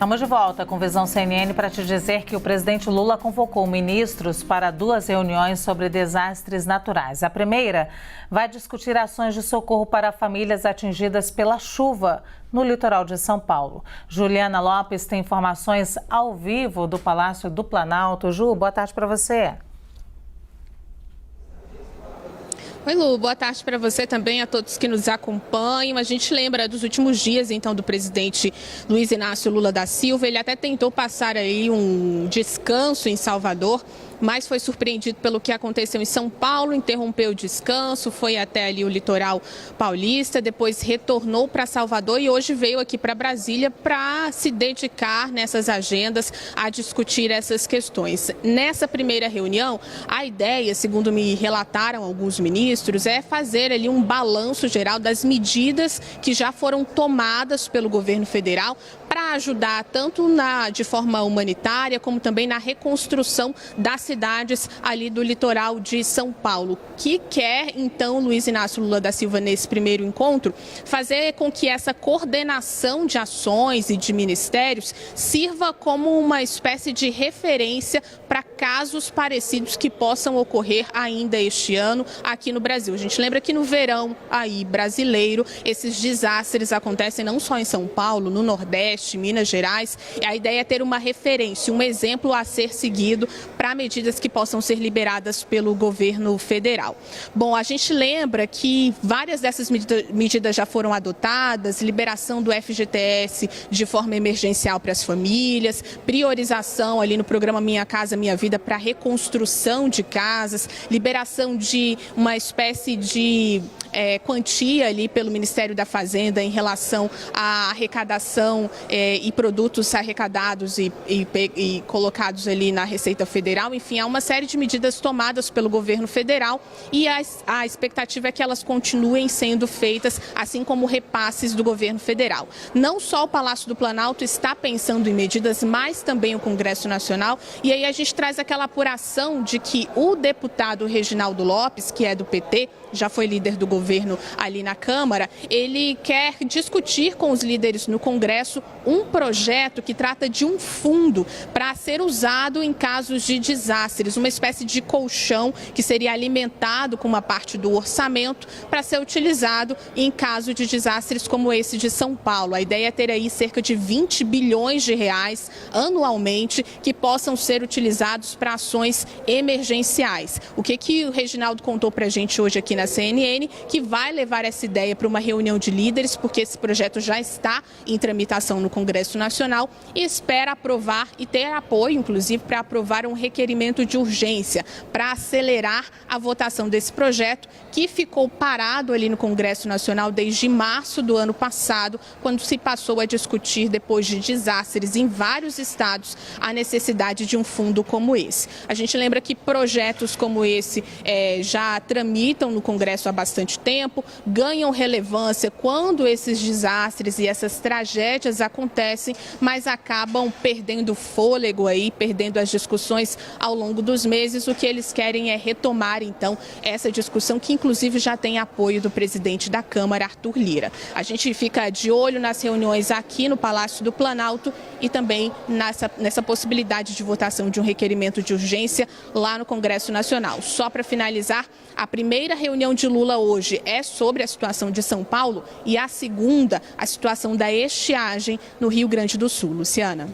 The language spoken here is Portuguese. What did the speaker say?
Estamos de volta com Visão CNN para te dizer que o presidente Lula convocou ministros para 2 reuniões sobre desastres naturais. A primeira vai discutir ações de socorro para famílias atingidas pela chuva no litoral de São Paulo. Juliana Lopes tem informações ao vivo do Palácio do Planalto. Ju, boa tarde para você. Oi, Lu, boa tarde para você também, a todos que nos acompanham. A gente lembra dos últimos dias, então, do presidente Luiz Inácio Lula da Silva. Ele até tentou passar aí um descanso em Salvador, mas foi surpreendido pelo que aconteceu em São Paulo, interrompeu o descanso, foi até ali o litoral paulista, depois retornou para Salvador e hoje veio aqui para Brasília para se dedicar nessas agendas a discutir essas questões. Nessa primeira reunião, a ideia, segundo me relataram alguns ministros, é fazer ali um balanço geral das medidas que já foram tomadas pelo governo federal para ajudar tanto de forma humanitária como também na reconstrução das cidades ali do litoral de São Paulo. Que quer, então, Luiz Inácio Lula da Silva, nesse primeiro encontro, fazer com que essa coordenação de ações e de ministérios sirva como uma espécie de referência para casos parecidos que possam ocorrer ainda este ano aqui no Brasil. A gente lembra que no verão aí brasileiro, esses desastres acontecem não só em São Paulo, no Nordeste, Minas Gerais. E a ideia é ter uma referência, um exemplo a ser seguido para medidas que possam ser liberadas pelo governo federal. Bom, a gente lembra que várias dessas medidas já foram adotadas, liberação do FGTS de forma emergencial para as famílias, priorização ali no programa Minha Casa Minha Vida para reconstrução de casas, liberação de uma espécie de quantia ali pelo Ministério da Fazenda em relação à arrecadação e produtos arrecadados e colocados ali na Receita Federal. Enfim, há uma série de medidas tomadas pelo governo federal e a expectativa é que elas continuem sendo feitas, assim como repasses do governo federal. Não só o Palácio do Planalto está pensando em medidas, mas também o Congresso Nacional. E aí a gente traz aquela apuração de que o deputado Reginaldo Lopes, que é do PT, já foi líder do governo ali na Câmara, ele quer discutir com os líderes no Congresso um projeto que trata de um fundo para ser usado em casos de desastres, uma espécie de colchão que seria alimentado com uma parte do orçamento para ser utilizado em caso de desastres como esse de São Paulo. A ideia é ter aí cerca de 20 bilhões de reais anualmente que possam ser utilizados para ações emergenciais. O que o Reginaldo contou para a gente hoje aqui na CNN, que vai levar essa ideia para uma reunião de líderes, porque esse projeto já está em tramitação no Congresso Nacional e espera aprovar e ter apoio, inclusive, para aprovar um requerimento de urgência para acelerar a votação desse projeto, que ficou parado ali no Congresso Nacional desde março do ano passado, quando se passou a discutir, depois de desastres em vários estados, a necessidade de um fundo como esse. A gente lembra que projetos como esse já tramitam no Congresso há bastante tempo, ganham relevância quando esses desastres e essas tragédias acontecem, mas acabam perdendo fôlego aí, perdendo as discussões ao longo dos meses. O que eles querem é retomar, então, essa discussão que, inclusive, já tem apoio do presidente da Câmara, Arthur Lira. A gente fica de olho nas reuniões aqui no Palácio do Planalto e também nessa possibilidade de votação de um requerimento de urgência lá no Congresso Nacional. Só para finalizar, a primeira reunião de Lula hoje é sobre a situação de São Paulo e a segunda, a situação da estiagem no Rio Grande do Sul. Luciana.